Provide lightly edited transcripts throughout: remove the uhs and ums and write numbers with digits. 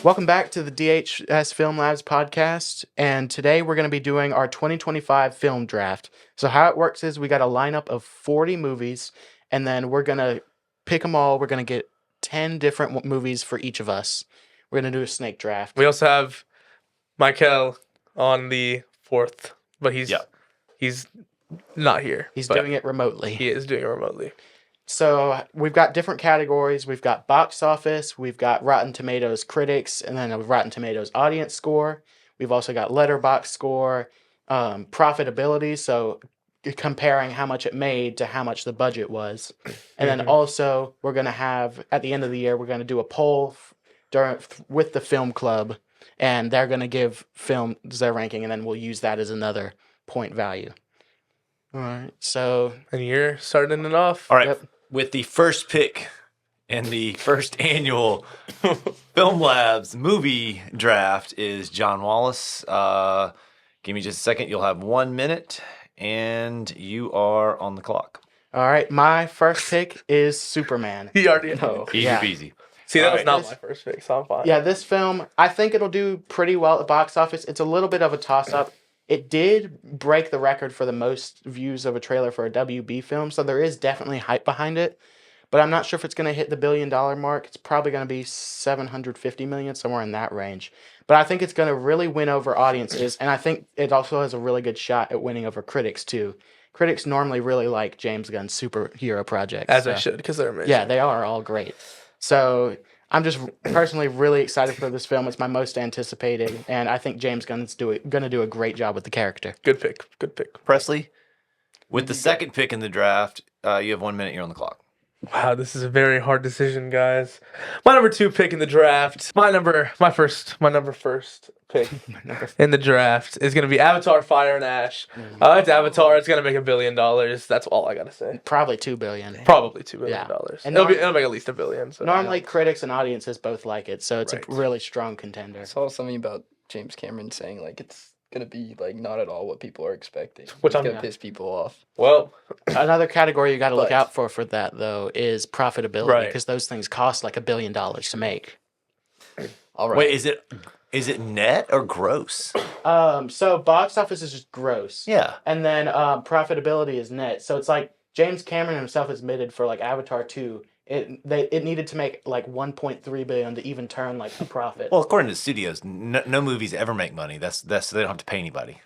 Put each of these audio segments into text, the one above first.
Welcome back to the DHS Film Labs podcast, and today we're going to be doing our 2025 film draft. So how it works is we got a lineup of 40 movies, and then we're going to pick them all. We're going to get 10 different movies for each of us. We're going to do a snake draft. We also have Michael on the 4th, but he's not here. He's doing it remotely. He is doing it remotely. So we've got different categories. We've got box office, we've got Rotten Tomatoes critics, and then a Rotten Tomatoes audience score. We've also got letterbox score, profitability, so comparing how much it made to how much the budget was. And then also we're going to have, at the end of the year, we're going to do a poll with the film club, and they're going to give films their ranking, and then we'll use that as another point value. All right, so... And you're starting it off. All right, Yep. With the first pick in the first annual Film Labs movie draft is John Wallace. Give me just a second. You'll have 1 minute, and you are on the clock. All right, my first pick is Superman. He already knows. Easy Yeah. peasy. See, that All was right. not my first pick, so I'm fine. Yeah, this film, I think it'll do pretty well at the box office. It's a little bit of a toss-up. It did break the record for the most views of a trailer for a WB film, so there is definitely hype behind it. But I'm not sure if it's going to hit the $1 billion mark. It's probably going to be $750 million, somewhere in that range. But I think it's going to really win over audiences, and I think it also has a really good shot at winning over critics, too. Critics normally really like James Gunn's superhero projects. As I should, because they're amazing. Yeah, they are all great. So I'm just personally really excited for this film. It's my most anticipated, and I think James Gunn's going to do a great job with the character. Good pick. Good pick. Presley, with the second pick in the draft, you have 1 minute. You're on the clock. Wow, this is a very hard decision, guys. My number 2 pick in the draft. My number first pick in the draft is going to be Avatar: Fire and Ash. It's Avatar. It's going to make $1 billion. That's all I got to say. Probably $2 billion. Probably $2 billion. Yeah. And It'll make at least $1 billion. So. Normally, critics and audiences both like it, so it's Right. a really strong contender. I saw something about James Cameron saying like it's gonna be like not at all what people are expecting. Which it's I'm- gonna piss people off. Well, Another category you got to look But- out for that, though, is profitability, Right. because those things cost like $1 billion to make. All right. Wait, is it net or gross? So box office is just gross. Yeah. And then profitability is net. So it's like James Cameron himself admitted for like Avatar 2, it needed to make like 1.3 billion to even turn like a profit. Well, according to the studios, no movies ever make money. That's so they don't have to pay anybody.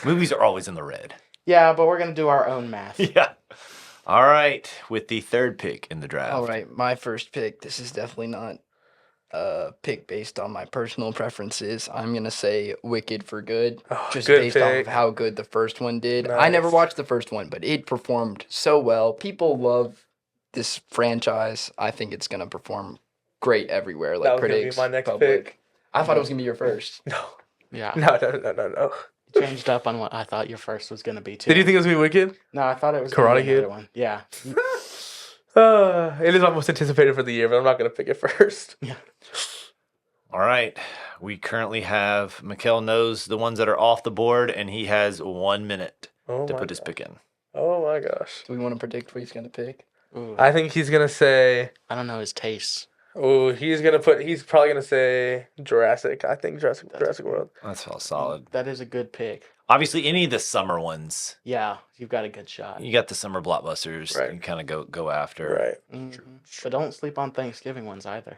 Movies are always in the red. Yeah, but we're gonna do our own math. Yeah. All right, with the third pick in the draft. All right. My first pick. This is definitely not a pick based on my personal preferences. I'm gonna say Wicked for Good, just good based off pick. of how good the first one did. I never Nice. watched the first one, but it performed so well. People love this franchise. I think it's gonna perform great everywhere. Like that was going to critics, be my next public. pick. I thought it was gonna be your first. No. Yeah, No. changed up on what I thought your first was gonna be too. Did you think it was going to be Wicked? No, I thought it was gonna Karate be another Kid? one. Yeah. It is my most anticipated for the year, but I'm not going to pick it first. All right. We currently have Mikkel knows the ones that are off the board, and he has 1 minute Oh to my put his gosh. pick in. Oh my gosh. Do we want to predict what he's gonna pick? Ooh, I think he's going to say, I don't know his tastes. he's probably going to say Jurassic. I think Jurassic World. That's all solid. That is a good pick. Obviously, any of the summer ones, Yeah, you've got a good shot. you got the summer blockbusters Right. you kind of go after. Right. Mhm. But don't sleep on Thanksgiving ones either.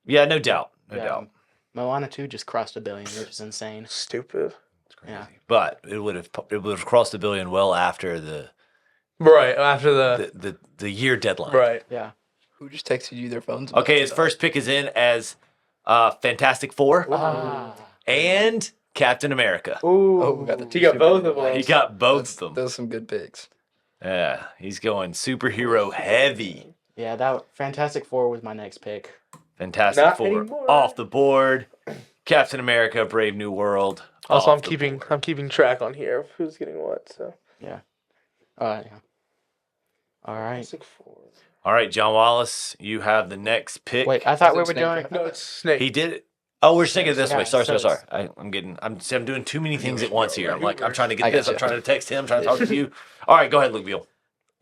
Yeah, no doubt. No Yeah. doubt. Moana 2 just crossed $1 billion, which is insane. Stupid. Yeah. But it would have crossed $1 billion well after the Right. After the year deadline. right. Yeah. Who just texted you their phones? about Okay, this his first pick is in as Fantastic Four Ah. and Captain America. Ooh. Oh, we got the He got both of them. He got both That's, of them. those are some good picks. Yeah, he's going superhero heavy. Yeah, that Fantastic Four was my next pick. Fantastic Not Four anymore. off the board. Captain America, Brave New World. Also, off I'm the board. keeping track on here of who's getting what. So. Yeah. All right. Jurassic 4. All right, John Wallace, you have the next pick. Wait, I thought we Is were it Snake doing. No, it's Snake. He did it. Oh, we're thinking it this Yeah, way. Sorry. so I'm doing too many things at once here. I'm trying to I get this. gotcha. I'm trying to text him. I'm trying to talk to you. All right, go ahead, Luke Beal.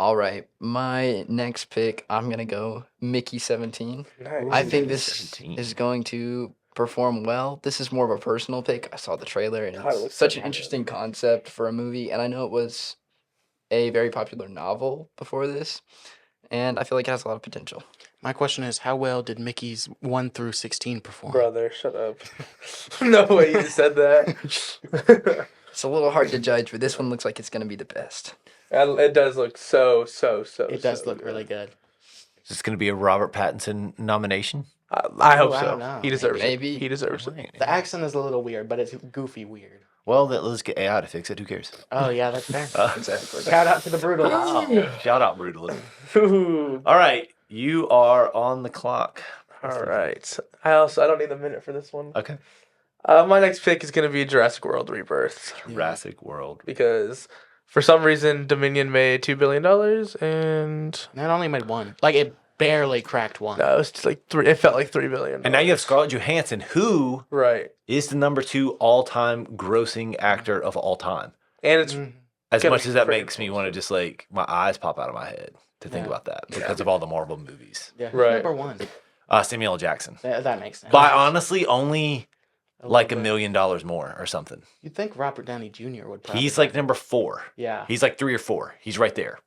All right, my next pick, I'm gonna go Mickey 17. Nice. I think this 17. is going to perform well. This is more of a personal pick. I saw the trailer and God, it it's looks such so an good. interesting concept for a movie, and I know it was a very popular novel before this, and I feel like it has a lot of potential. My question is, how well did Mickey's 1 through 16 perform? Brother, shut up. No way you just said that. It's a little hard to judge, but this one looks like it's gonna be the best. It does look so It does look good. really good. Is this going to be a Robert Pattinson nomination? I hope Ooh, I so. don't know. He deserves Maybe. it. He deserves it. Right. The accent is a little weird, but it's goofy weird. Well, let's get AI to fix it. Who cares? Oh, yeah, that's fair. Exactly. Shout out to the Brutal. Shout out, brutally. Ooh. All right, you are on the clock. All right. I don't need a minute for this one. Okay. My next pick is gonna be Jurassic World Rebirth Jurassic World. because for some reason Dominion made $2 billion and And it only made 1. Like, it barely cracked 1. no, it was just like three. It felt like $3 billion. And now you have Scarlett Johansson, who right, is the number 2 all-time grossing actor of all time. and it's As Gonna much be as that pretty makes me want to just like my eyes pop out of my head to think Yeah. about that because of all the Marvel movies. Yeah, Right. number 1. Samuel L. Jackson. That makes sense. By honestly, only like $1 little bit. million more or something. You'd think Robert Downey Jr. would probably. He's like number 4. Yeah. He's like 3 or 4. He's right there.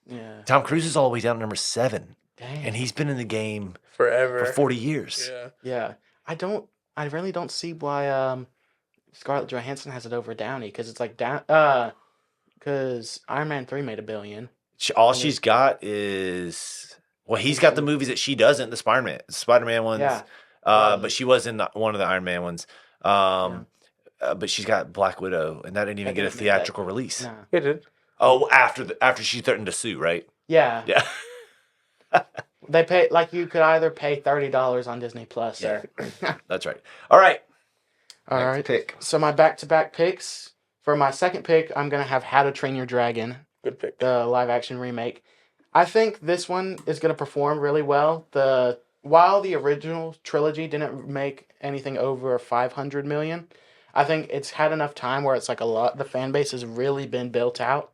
Yeah. Tom Cruise is all the way down to number 7, Dang. and he's been in the game forever. for 40 years. Yeah. Yeah. I really don't see why Scarlett Johansson has it over Downey, because it's like because Iron Man 3 made $1 billion. All she's got is he's got the movies that she doesn't, the Spider-Man ones. Yeah. But she was in one of the Iron Man ones. But she's got Black Widow, and that didn't even That get a didn't make that- theatrical release. No. It did. Oh, after she threatened to sue, right? Yeah. Yeah. They pay, like, you could either pay $30 on Disney Plus or. That's right. All right. All Next right. pick. So my back-to-back picks. For my second pick, I'm gonna have How to Train Your Dragon, Good pick. the live-action remake. I think this one is gonna perform really well. While the original trilogy didn't make anything over 500 million, I think it's had enough time where it's like the fan base has really been built out,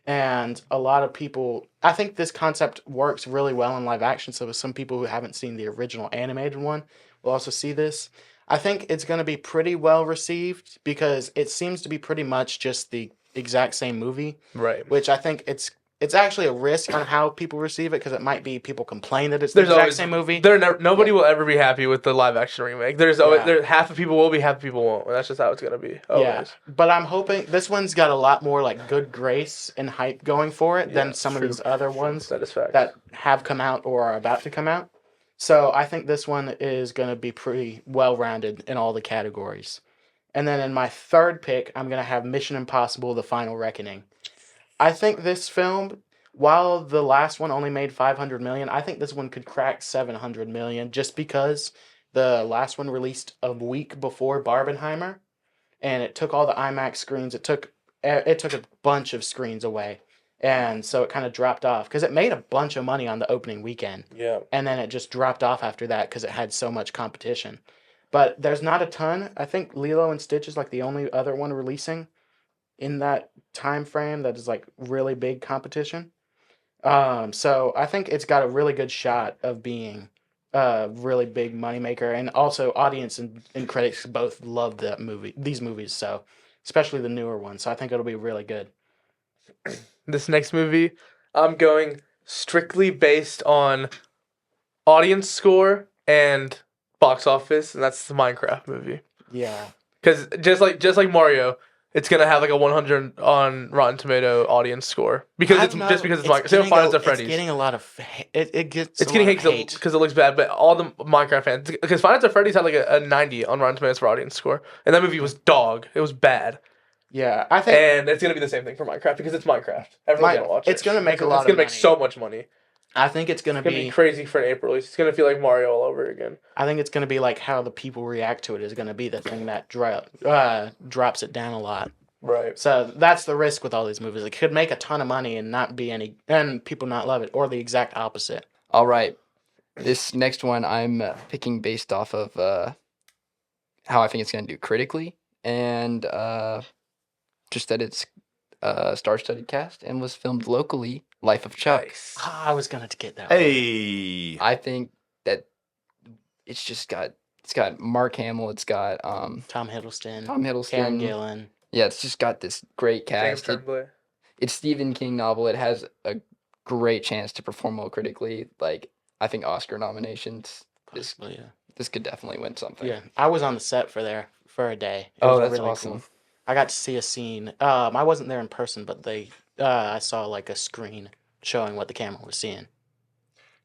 and a lot of people. I think this concept works really well in live action. So some people who haven't seen the original animated one will also see this. I think it's going to be pretty well received because it seems to be pretty much just the exact same movie, Right. which I think it's actually a risk on how people receive it because it might be people complain that it's the There's exact always same movie. Nobody will ever be happy with the live action remake. There's always Yeah. half of people will be, half of people won't. And that's just how it's gonna be. Always. Yeah, but I'm hoping this one's got a lot more like good grace and hype going for it than Yeah, some of true. these other ones That is fact. that have come out or are about to come out. So I think this one is going to be pretty well-rounded in all the categories. And then in my third pick, I'm going to have Mission Impossible: The Final Reckoning. I think this film, while the last one only made 500 million, I think this one could crack 700 million just because the last one released a week before Barbenheimer, and it took all the IMAX screens. It took a bunch of screens away. And so it kind of dropped off because it made a bunch of money on the opening weekend. Yeah. And then it just dropped off after that because it had so much competition. But there's not a ton. I think Lilo and Stitch is like the only other one releasing in that time frame that is like really big competition. So I think it's got a really good shot of being a really big moneymaker. And also audience and critics both love these movies. So especially the newer ones. So I think it'll be really good. This next movie, I'm going strictly based on audience score and box office, and that's the Minecraft movie. Yeah. Because just like Mario, it's gonna have like a 100 on Rotten Tomato audience score because it's I just know because it's Minecraft. Same with getting Five a- Nights at Freddy's. It's getting a lot of it gets It's a getting lot of hate because it looks bad, but all the Minecraft fans, because Five Nights at Freddy's had like a 90 on Rotten Tomatoes for audience score, and that movie was dog. It was bad, Yeah, I think and it's gonna be the same thing for Minecraft because it's Minecraft. Everyone's gonna watch it. it's gonna make a lot It's of gonna make money. so much money. I think it's gonna It's gonna be be crazy for an April release. It's gonna feel like Mario all over again. I think it's gonna be like how the people react to it is gonna be the thing that drops it down a lot. Right. So that's the risk with all these movies. It could make a ton of money and not be any and people not love it, or the exact opposite. All right. This next one I'm picking based off of how I think it's going to do critically and just that it's star-studded cast and was filmed locally. Life of Chuck. Nice. I was gonna get that one. Hey. I think that it's got Mark Hamill. It's got Tom Hiddleston, Tom Karen Hiddleston. Gillan. Yeah, it's just got this great James cast. Tremblay. It's Stephen King novel. It has a great chance to perform well critically. Like, I think Oscar nominations. Possibly, yeah. This could definitely win something. Yeah, I was on the set for a day. It Oh, was that's really awesome. cool. I got to see a scene. I wasn't there in person, but I saw like a screen showing what the camera was seeing.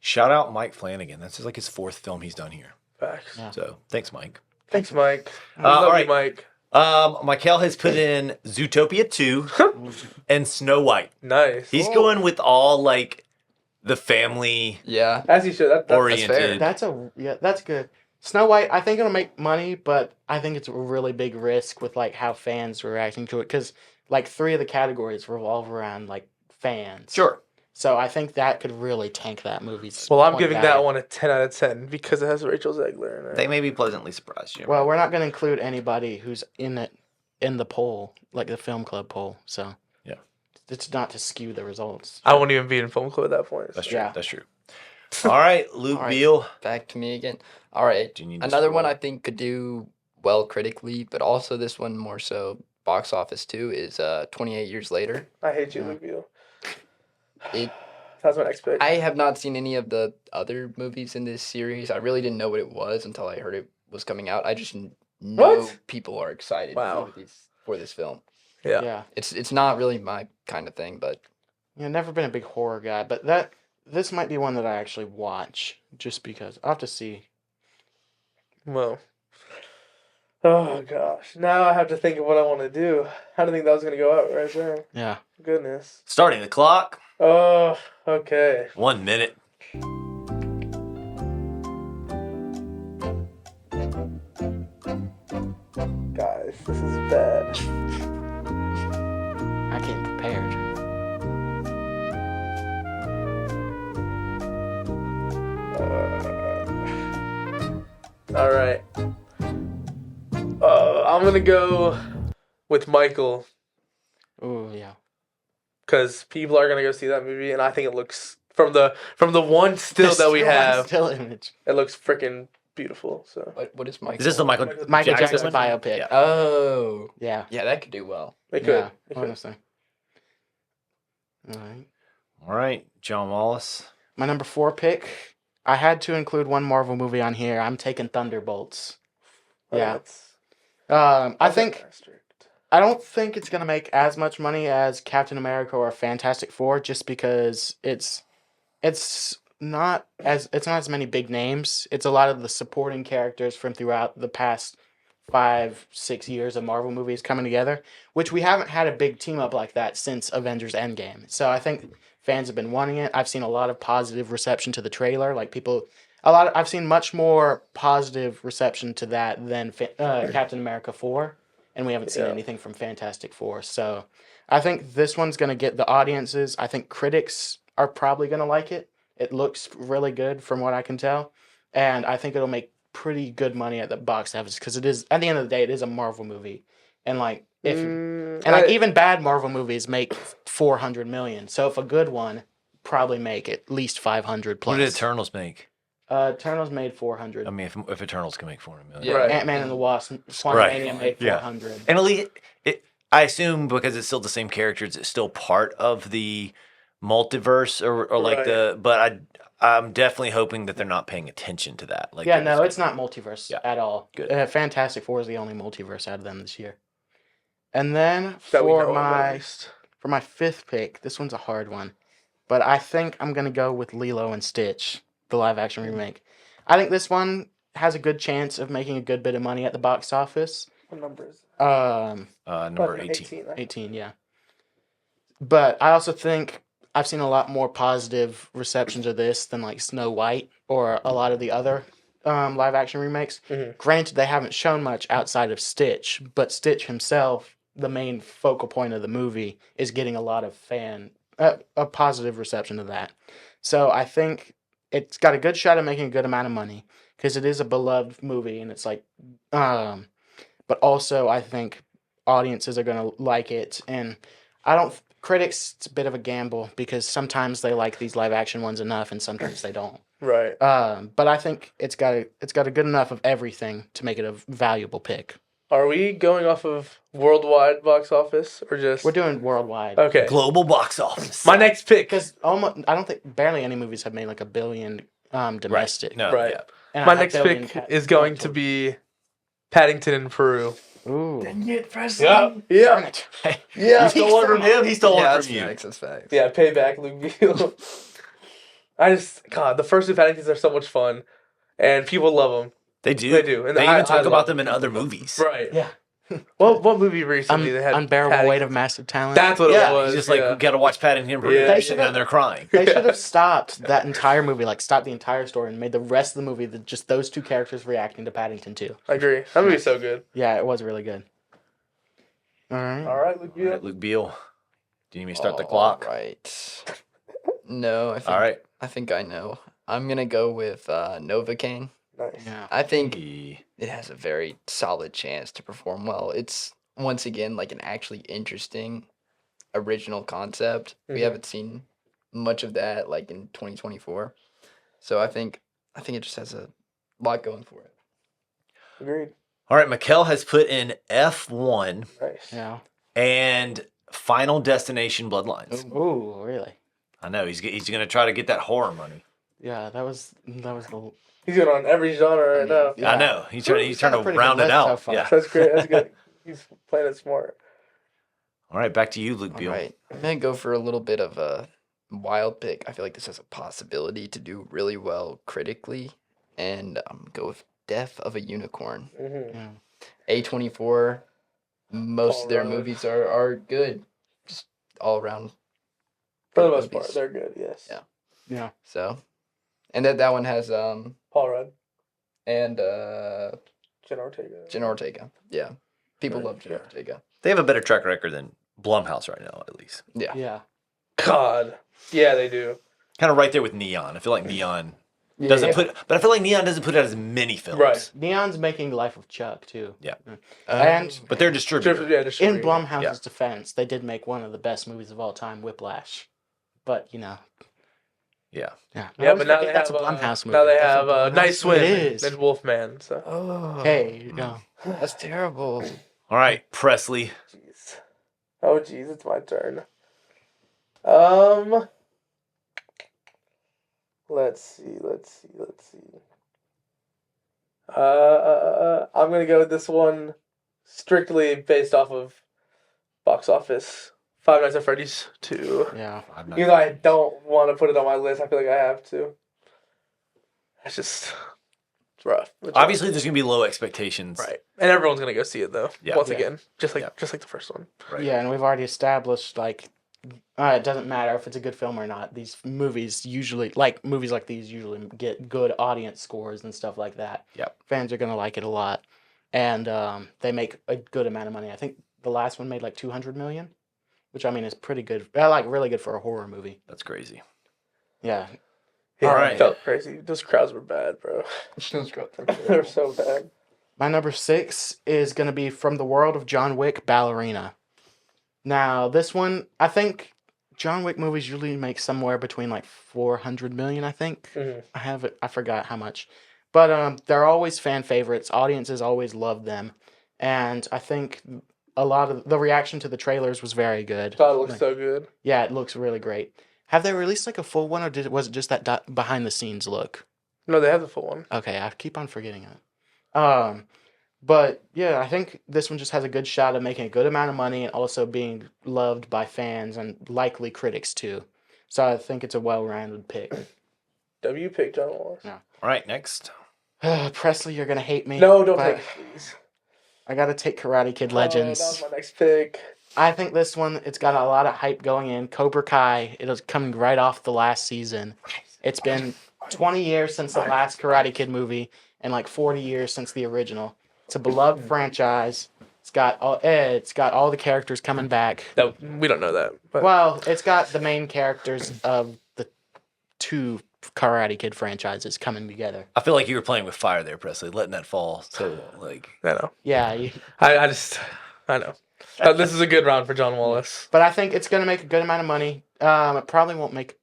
Shout out Mike Flanagan. That's like his 4th film he's done here. Facts. Yeah. So thanks, Mike. Thanks, Mike. all Love right. you, Mike. Michael has put in Zootopia 2 and Snow White. Nice. He's going with all like the family Yeah. As he should. That's oriented. That's good. Snow White, I think it'll make money, but I think it's a really big risk with like how fans are reacting to it because like 3 of the categories revolve around like fans. Sure. So I think that could really tank that movie's. Well, I'm point giving value. that one a 10 out of 10 because it has Rachel Zegler in it. They may be pleasantly surprised. You know? Well, we're not going to include anybody who's in the poll, like the film club poll. So Yeah. it's not to skew the results. I won't even be in film club at that point. That's true. Yeah. That's true. All right, Luke All right. Beal. Back to me again. All right. Do you need to Another one scroll? I think could do well critically, but also this one more so box office too is 28 Years Later. I hate you, Yeah. Luke Beal. It That's my next pick. I have not seen any of the other movies in this series. I really didn't know what it was until I heard it was coming out. I just know What? people are excited Wow. for this film. Yeah. It's not really my kind of thing, but Yeah, never been a big horror guy, but this might be one that I actually watch just because I'll have to see. Well. Oh, gosh. Now I have to think of what I want to do. I didn't think that was going to go out right there. Yeah. Goodness. Starting the clock. Oh, okay. 1 minute. Guys, this is bad. I came prepared. All right. I'm going to go with Michael Oh yeah. because people are going to go see that movie, and I think it looks, from the one still that we have, still image. it looks freaking beautiful. So what is Michael? Is this the Michael Michael Jackson Jackson one? biopic. Yeah. Oh, Yeah. yeah, that could do well. it could. Yeah. It could. Honestly. All right. All right, John Wallace. My number 4 pick. I had to include one Marvel movie on here. I'm taking Thunderbolts. Yeah. I don't think it's gonna make as much money as Captain America or Fantastic Four, just because it's not as many big names. It's a lot of the supporting characters from throughout the past 5-6 years of Marvel movies coming together, which we haven't had a big team up like that since Avengers Endgame. So I think fans have been wanting it. I've seen a lot of positive reception to the trailer. I've seen much more positive reception to that than Captain America 4, and we haven't seen Yeah. anything from Fantastic Four. So I think this one's going to get the audiences. I think critics are probably going to like it. It looks really good from what I can tell, and I think it'll make pretty good money at the box office because it is, at the end of the day, it is a Marvel movie, and like even bad Marvel movies make 400 million. So if a good one, probably make at least 500 plus. What did Eternals make? Eternals made 400. I mean, if Eternals can make 400 million. Yeah. Right. Ant-Man and the Wasp, Right. Quantumania made Yeah. 400. And at least, I assume because it's still the same characters, it's still part of the multiverse or like Right. but I'm definitely hoping that they're not paying attention to that. Like Yeah, they're no, just it's not multiverse Yeah. at all. Good. Fantastic Four is the only multiverse out of them this year. And then that we know for of, at my least. 5th pick, this one's a hard one, but I think I'm gonna go with Lilo and Stitch, the live action remake. I think this one has a good chance of making a good bit of money at the box office. What number is it? number 18. 18, yeah. But I also think I've seen a lot more positive reception to this than like Snow White or a lot of the other live action remakes. Mhm. Granted, they haven't shown much outside of Stitch, but Stitch himself, the main focal point of the movie, is getting a lot of a positive reception to that. So I think it's got a good shot at making a good amount of money because it is a beloved movie, and it's like, but also I think audiences are gonna like it, and I don't. Critics, it's a bit of a gamble because sometimes they like these live action ones enough, and sometimes they don't. Right. But I think it's got a good enough of everything to make it a valuable pick. Are we going off of worldwide box office or just? We're doing worldwide. Okay. Global box office. My next pick. Because almost, I don't think barely any movies have made like $1 billion domestic. No, Right. yeah. And My a next billion pick is going to be Paddington in Peru. Ooh. Get Presley. Yeah. Darn it. Yeah. You stole one from him. He stole one that's from you. facts. That's facts. Yeah, payback, Luke Beal. God, the first two Paddingtons are so much fun, and people love them. They do. They do. And They I even talk love about them in other movies. Right. Yeah. What movie recently they had? Unbearable Paddington? Weight of Massive Talent. That's what Yeah, it was. he's just like, yeah. we gotta watch Paddington Peru. Yeah. And then they're crying. They should have stopped that entire movie, like stopped the entire story, and made the rest of the movie just those two characters reacting to Paddington 2. I agree. That movie's so good. Yeah, it was really good. All right. All right, Luke All Beal. right, Luke Beal. Do you need me to start the clock? Right. No, All right. I think I know. I'm gonna go with Novocaine. Nice. Yeah. I think Yeah. it has a very solid chance to perform well. It's once again like an actually interesting original concept. We Mhm. haven't seen much of that like in 2024. So I think it just has a lot going for it. Agreed. All right, Mikkel has put in F1 Nice. Yeah. and Final Destination Bloodlines. Ooh, really? I know he's gonna try to get that horror money. Yeah, that was the. He's going on every genre right now. Yeah. I know he's trying He's to got a pretty round good it list out. so far. Yeah. That's great. That's good. He's playing it smart. All right, back to you, Luke All Beal. right. I'm gonna go for a little bit of a wild pick. I feel like this has a possibility to do really well critically, and I'm gonna go with Death of a Unicorn. Mm-hmm. Yeah. A24, most Paul of their Rudd. movies are good, just all around. For the good most part, movies. they're good. Yes. Yeah. Yeah. So, and that one has Paul Rudd, and Jen Ortega. Jen Ortega. Yeah, people Right, love Jen yeah. Ortega. They have a better track record than Blumhouse right now, at least. Yeah. Yeah. God. Yeah, they do. Kind of right there with Neon. I feel like Neon doesn't Yeah. put, but I feel like Neon doesn't put out as many films. Right. Neon's making Life of Chuck too. Yeah. And But they're distributed. Yeah, just in read. Blumhouse's defense, they did make one of the best movies of all time, Whiplash. But Yeah. yeah. Yeah, I always but now forget they that's have a Blumhouse movie. now they That's a have Blumhouse Night movie. Swim It is. and Wolfman. So. Oh. Hey, no. That's terrible. All right, Presley. Jeez. Oh, jeez, it's my turn. Let's see. I'm gonna go with this one strictly based off of box office. Five Nights at Freddy's 2. Yeah. Even though I don't want to put it on my list, I feel like I have to. It's just it's rough. It's rough. Obviously, there's gonna be low expectations. Right, and everyone's gonna go see it though. Yeah. Once Yeah. again, just like Yeah. the first one. Right. Yeah, and we've already established like it doesn't matter if it's a good film or not. These movies usually, like movies like these, usually get good audience scores and stuff like that. Yep. Fans are gonna like it a lot, and they make a good amount of money. I think the last one made like 200 million, which I mean is pretty good. Like really good for a horror movie. That's crazy. Yeah. Yeah, All it right. felt crazy. Those crowds were bad, bro. They're so bad. My number 6 is gonna be From the World of John Wick, Ballerina. Now this one, I think John Wick movies usually make somewhere between like 400 million. I think. Mhm. I forgot how much, but they're always fan favorites. Audiences always love them, and I think a lot of the reaction to the trailers was very good. God, it looks Like, so good. yeah, it looks really great. Have they released like a full one, or was it just that behind the scenes look? No, they have the full one. Okay, I keep on forgetting it. But yeah, I think this one just has a good shot of making a good amount of money and also being loved by fans and likely critics too. So I think it's a well-rounded pick. W pick John Wallace. Yeah. All right, next. Presley, you're gonna hate me. No, don't but take it, please. I gotta take Karate Kid Legends. Oh, that was my next pick. I think this one, it's got a lot of hype going in. Cobra Kai, it was coming right off the last season. It's been 20 years since the last Karate Kid movie and like 40 years since the original. It's a beloved franchise. It's got all the characters coming back. No, we don't know that. But Well, it's got the main characters of the two Karate Kid franchises coming together. I feel like you were playing with fire there, Presley, letting that fall. So, like, I know. Yeah, I know. This is a good round for John Wallace. But I think it's going to make a good amount of money. It probably won't make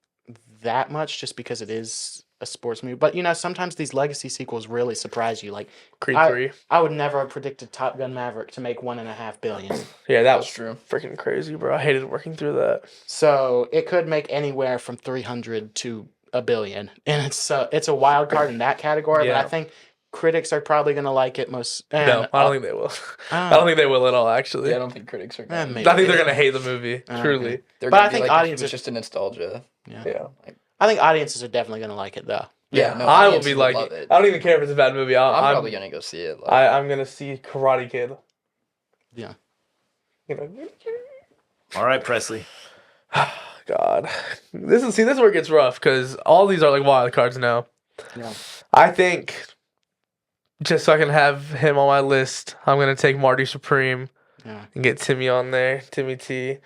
that much just because it is a sports movie. But, sometimes these legacy sequels really surprise you. Like, Creed I, 3. I would never have predicted Top Gun Maverick to make $1.5 billion. Yeah, that was That's true. freaking crazy, bro. I hated working through that. So it could make anywhere from 300 to $1 billion. And it's a wild card in that category. Yeah. But I think critics are probably going to like it most. No, I don't think they will. I don't think they will at all, actually. Yeah, I don't think critics are going to. maybe. I think they're going to hate the movie, truly. They're But gonna I be think like, if it audiences- was just a nostalgia. Yeah. I think audiences are definitely going to like it, though. Yeah, no, I will audiences be would like, love it. I don't even care if it's a bad movie. I'm probably going to go see it. Like, I'm going to see Karate Kid. Yeah. All right, Presley. God. This is where it gets rough, because all these are like wild cards now. Yeah. I think, just so I can have him on my list, I'm going to take Marty Supreme Yeah. and get Timmy on there, Timmy T.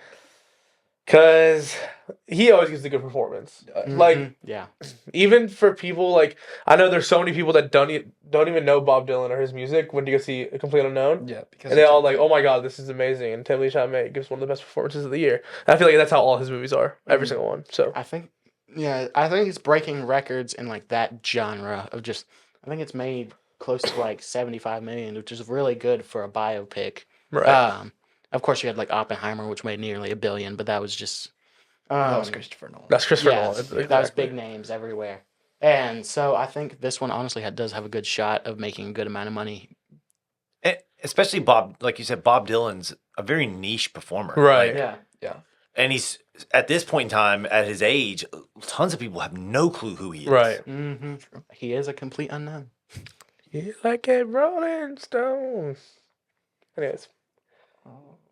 Because he always gives a good performance. Like, Mhm. Yeah. even for people, like, I know there's so many people that don't even know Bob Dylan or his music when you go see A Complete Unknown. yeah, because And they it's all a- like, oh my god, this is amazing. And Timothée Chalamet gives one of the best performances of the year. And I feel like that's how all his movies are. Every single one. So, I think it's breaking records in like that genre of just. I think it's made close to like 75 million, which is really good for a biopic. right. Of course, you had like Oppenheimer, which made nearly $1 billion, but that was just. that was Christopher Nolan. That's Christopher Yeah, Nolan. that was Exactly. big names everywhere. And so I think this one honestly does have a good shot of making a good amount of money. Especially Bob, like you said, Bob Dylan's a very niche performer. Right. Like, Yeah. and he's, at this point in time, at his age, tons of people have no clue who he is. Right. Mm-hmm. He is a complete unknown. You like a Rolling Stone. Anyways.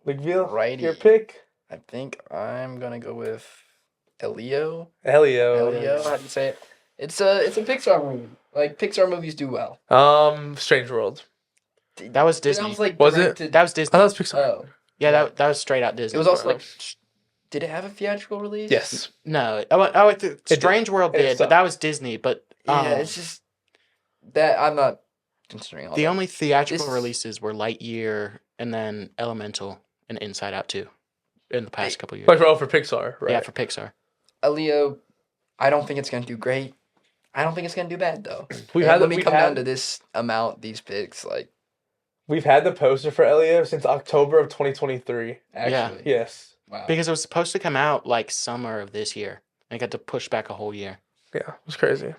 Luke Righty. your pick? I think I'm going to go with Elio. Elio. Elio, how do you say it? It's a Pixar movie. Like, Pixar movies do well. Strange World. That was Disney. Sounds like Was it? directed- That was I Disney. thought it was Pixar. Oh. Yeah, that was straight out Disney. It was also like, did it have a theatrical release? Yes. No. did. Strange World It did, but sucked. that was Disney. But Yeah, it's just that I'm not considering all the that. only theatrical This- releases were Lightyear and then Elemental and Inside Out 2 in the past couple years. Like for Pixar, right? Yeah, for Pixar. Elio, I don't think it's going to do great. I don't think it's going to do bad, though. We've And had when we we've come had, down to this amount, these picks, like, we've had the poster for Elio since October of 2023. actually. Yes. Wow. Because it was supposed to come out like summer of this year. And it got to push back a whole year. Yeah, it was crazy.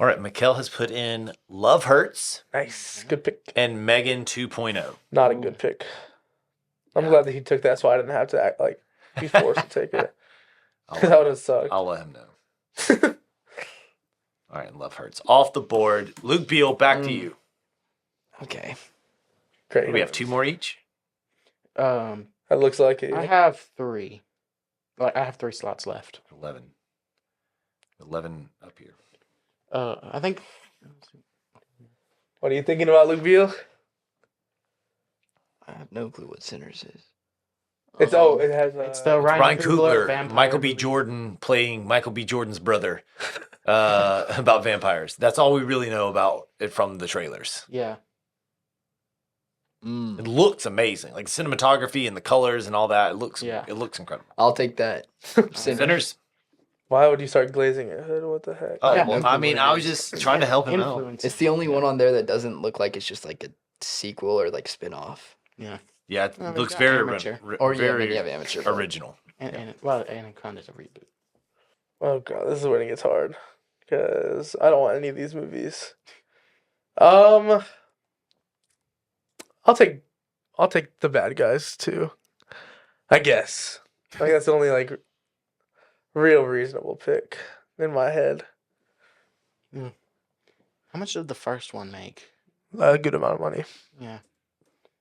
All right, Mikkel has put in Love Hurts Nice. Good pick. and Megan 2.0. Not a good pick. I'm glad that he took that so I didn't have to act like be forced to take it. I'll That let, would have sucked. I'll let him know. All right, Love Hurts. Off the board. Luke Beal, back to you. Okay. Great. We have 2 more each. That looks like it. I have 3. Like I have 3 slots left. 11. 11 up here. I think What are you thinking about, Luke Beal? I have no clue what Sinners is. It has. it's the Ryan, Ryan Coogler Coogler, vampire Michael B. movie. Jordan playing Michael B. Jordan's brother about vampires. That's all we really know about it from the trailers. Yeah. It looks amazing. Like cinematography and the colors and all that. It looks incredible. I'll take that. Sinners? Why would you start glazing your hood? What the heck? Oh, Yeah. well, I mean, I was just trying to help him out. Influence. It's the only one on there that doesn't look like it's just like a sequel or like spin-off. Yeah. Yeah, it Well, looks it's very, amateur. Or very yeah, amateur. but- original. And Anaconda's a reboot. Oh god, this is when it gets hard. Because I don't want any of these movies. I'll take the bad guys too. I guess. I think that's the only like real reasonable pick in my head. How much did the first one make? A good amount of money. Yeah.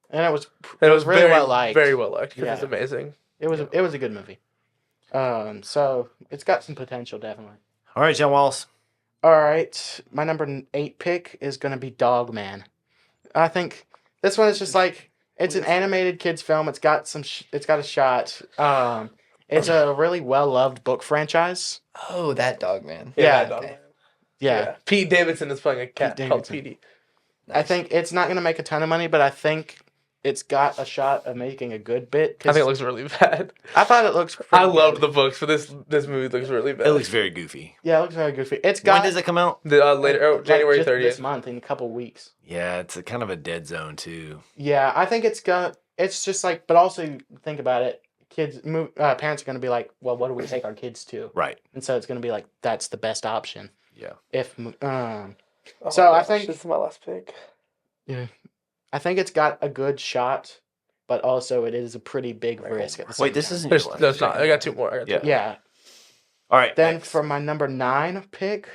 And it was really very well liked. Very well liked. Because Yeah. it's amazing. It was a good movie. So it's got some potential definitely. All right, John Wallace. All right, my number 8 pick is gonna be Dog Man. I think this one is just like it's an animated kids film. It's got it's got a shot. It's a really well loved book franchise. Oh, that dog, man. Yeah, dog. okay. Yeah, Pete Davidson is playing a cat Pete called Davidson. Petey. I think it's not gonna make a ton of money, but I think it's got a shot of making a good bit. I think it looks really bad. I thought it looks. I pretty loved good. the books, but this movie looks really bad. It looks very goofy. Yeah, it looks very goofy. It's When got does it come out? Later, like, January just 30th. this month in a couple weeks. Yeah, it's kind of a dead zone too. Yeah, I think it's got. It's just like, but also think about it. Parents are going to be like, well, what do we take our kids to? Right. And so it's going to be like, that's the best option. Yeah. If Oh So my I gosh, think- this is my last pick. I think it's got a good shot, but also it is a pretty big risk. At the same Wait, this time. isn't. There's, your last no, it's pick. not. I got two more. Yeah. Yeah. All right. Then next. for my number 9 pick,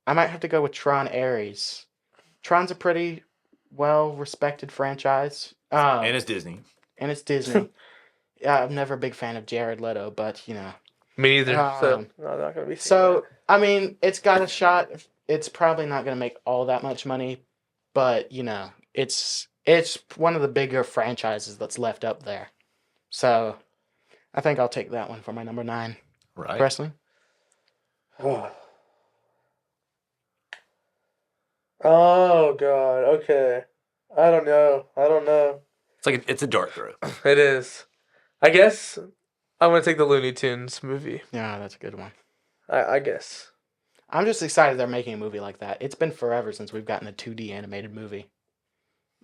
I might have to go with Tron Ares. Tron's a pretty well respected franchise. and it's Disney. And it's Disney. Yeah, I'm never a big fan of Jared Leto, but Me neither. So Um, no, I'm not gonna be. seeing So I mean, it's got a shot. It's probably not going to make all that much money, but it's one of the bigger franchises that's left up there. So I think I'll take that one for my number 9. Right. Presley. that. Oh god. Okay. I don't know. It's like it's a dart throw. It is. I guess I'm gonna take the Looney Tunes movie. Yeah, that's a good one. I guess. I'm just excited they're making a movie like that. It's been forever since we've gotten a 2D animated movie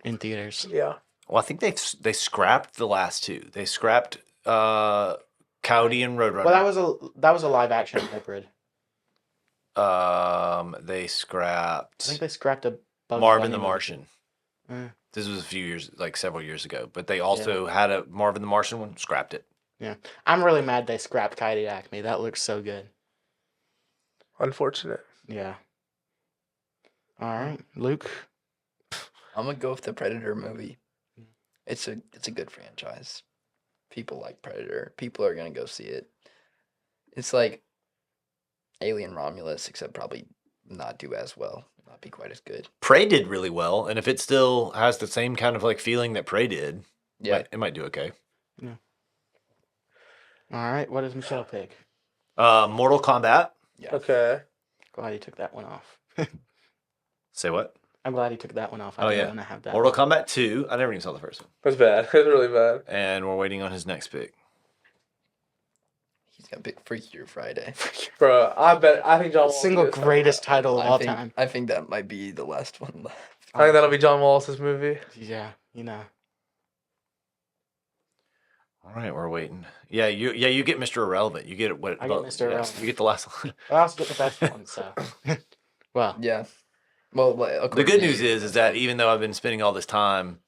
in theaters. Yeah. Well, I think they scrapped the last two. They scrapped Coyote and Roadrunner. Well, that was a live action hybrid. They I scrapped think they scrapped a Bugs Marvin Bunny the movie. Martian. Eh, This was several years ago. But they also had a Marvin the Martian one. Scrapped it. I'm really mad they scrapped Coyote Acme. That looks so good. Unfortunate. Yeah. All right, Luke. I'm gonna go with the Predator movie. It's a good franchise. People like Predator. People are gonna go see it. It's like Alien Romulus, except probably not do as well. Not be quite as good. Prey did really well, and if it still has the same kind of feeling that Prey did, Yeah. it might do okay. All right, what does Michelle pick? Mortal Kombat. Yeah. Okay. Glad he took that one off. Say what? I'm glad he took that one off. I Oh, didn't yeah. want to have that. Mortal Kombat 2. I never even saw the first one. It was bad. It was really bad. And we're waiting on his next pick. He's gonna pick Freakier Friday. Bro, I think John Wallace Single will do this. greatest title of all time. I think that might be the last one left. I think that'll be John Wallace's movie. Yeah, All right, we're waiting. Yeah, you get Mr. Irrelevant. You get what? I get Mr. Irrelevant. You get the last one. I also get the best one. So, well, Yeah. Well, The good news is that even though I've been spending all this time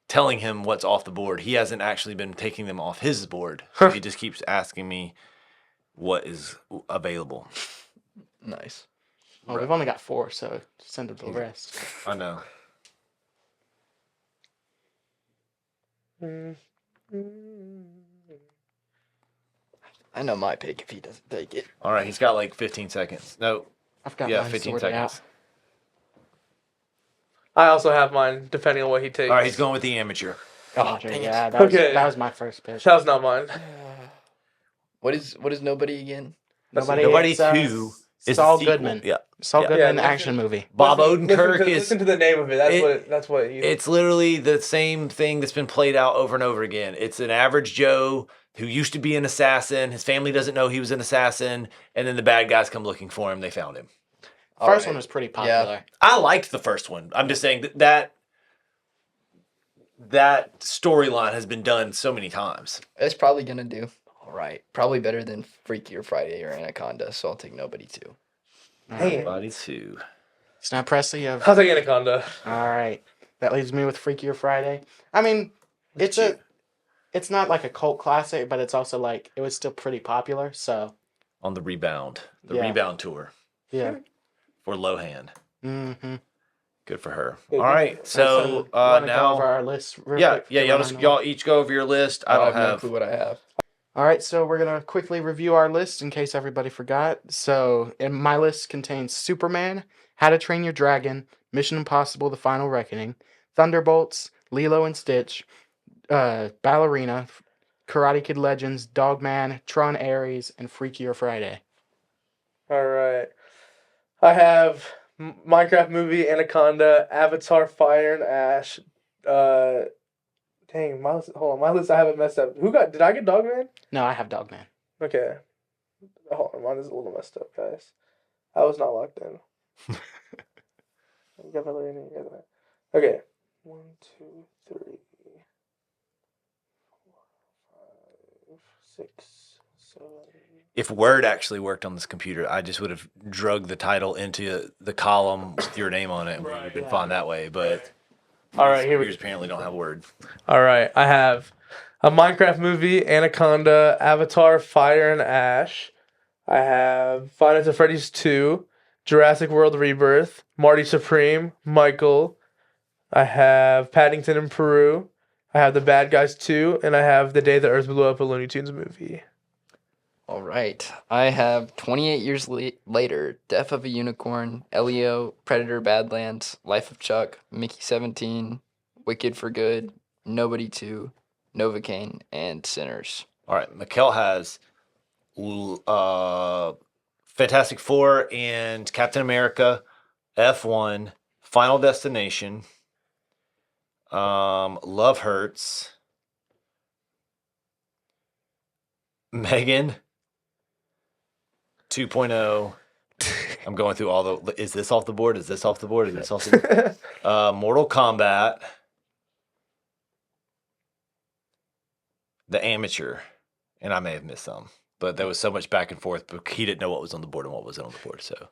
telling him what's off the board, he hasn't actually been taking them off his board. So he just keeps asking me what is available. Nice. well, we've only got 4, so send them the rest. I know. I know my pick if he doesn't take it. All right, he's got 15 seconds. No, I've got yeah, mine 15 sorted out. seconds. I also have mine, depending on what he takes. All right, he's going with the amateur. Oh, dang it. yeah, Okay. that was my first pick. That was not mine. What is nobody again? Nobody it's, 2 is Saul the sequel. Goodman. Yeah. Saul Yeah. Goodman Yeah, action movie. Bob Listen Odenkirk to, is. listen to the name of it. That's It- what you. It's literally the same thing that's been played out over and over again. It's an average Joe who used to be an assassin. His family doesn't know he was an assassin, and then the bad guys come looking for him. They found him. All First right. one was pretty popular. I liked the first one. I'm just saying that storyline has been done so many times. It's probably gonna do all right. Probably better than Freakier Friday or Anaconda. So I'll take nobody too. Hey. Body 2. So now, Presley, you have... I'll take Anaconda. All right. That leaves me with Freakier Friday. I mean, it's not like a cult classic, but it's also it was still pretty popular. So, On the rebound. The Yeah. rebound tour yeah. for Lohan. Mm-hmm. Good for her. Yeah, All good right. So Go over now. our list real Yeah, quick yeah. to Y'all remind y'all each go over your list. I I don't have no have. clue what I have. All right, so we're going to quickly review our list in case everybody forgot. So, my list contains Superman, How to Train Your Dragon, Mission Impossible: The Final Reckoning, Thunderbolts, Lilo and Stitch, Ballerina, Karate Kid Legends, Dogman, Tron Ares, and Freakier Friday. All right. I have Minecraft movie, Anaconda, Avatar: Fire and Ash, Dang, my list. Hold on, my list I haven't messed up. Did I get Dogman? No, I have Dogman. Okay. Hold on, mine is a little messed up, guys. I was not locked in. Okay. 1, 2, 3, 4, 5, 6, 7. If Word actually worked on this computer, I just would have drug the title into the column with your name on it, and we would have been fine that way. But All right, here we computers apparently don't have Word. All right, I have a Minecraft movie, Anaconda, Avatar, Fire and Ash. I have Five Nights at Freddy's 2, Jurassic World Rebirth, Marty Supreme, Michael. I have Paddington in Peru. I have The Bad Guys 2, and I have The Day the Earth Blew Up, a Looney Tunes movie. All right. I have 28 years later, Death of a Unicorn, Elio, Predator Badlands, Life of Chuck, Mickey 17, Wicked for Good, Nobody 2, Novocaine, and Sinners. All right, Mikkel has Fantastic Four and Captain America, F1, Final Destination, Love Hurts, Megan 2.0. I'm going through all the. Is this off the board? Is this off the board? Is this off the board? Mortal Kombat, The Amateur, and I may have missed some, but there was so much back and forth. But he didn't know what was on the board and what wasn't on the board. So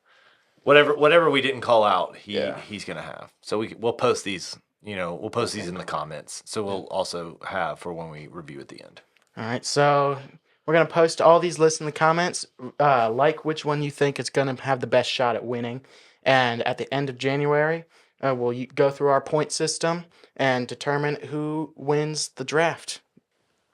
whatever we didn't call out, he's gonna have. So we'll post these. We'll post these in the comments. So we'll also have for when we review at the end. All right, so we're going to post all these lists in the comments. Like which one you think is going to have the best shot at winning. And at the end of January, we'll go through our point system and determine who wins the draft.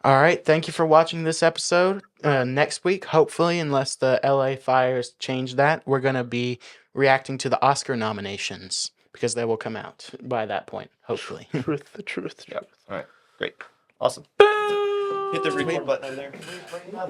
All right, thank you for watching this episode. Next week, hopefully, unless the LA fires change that, we're going to be reacting to the Oscar nominations because they will come out by that point, hopefully. Truth. Yep. All right. Great. Awesome. Hit the record button over there.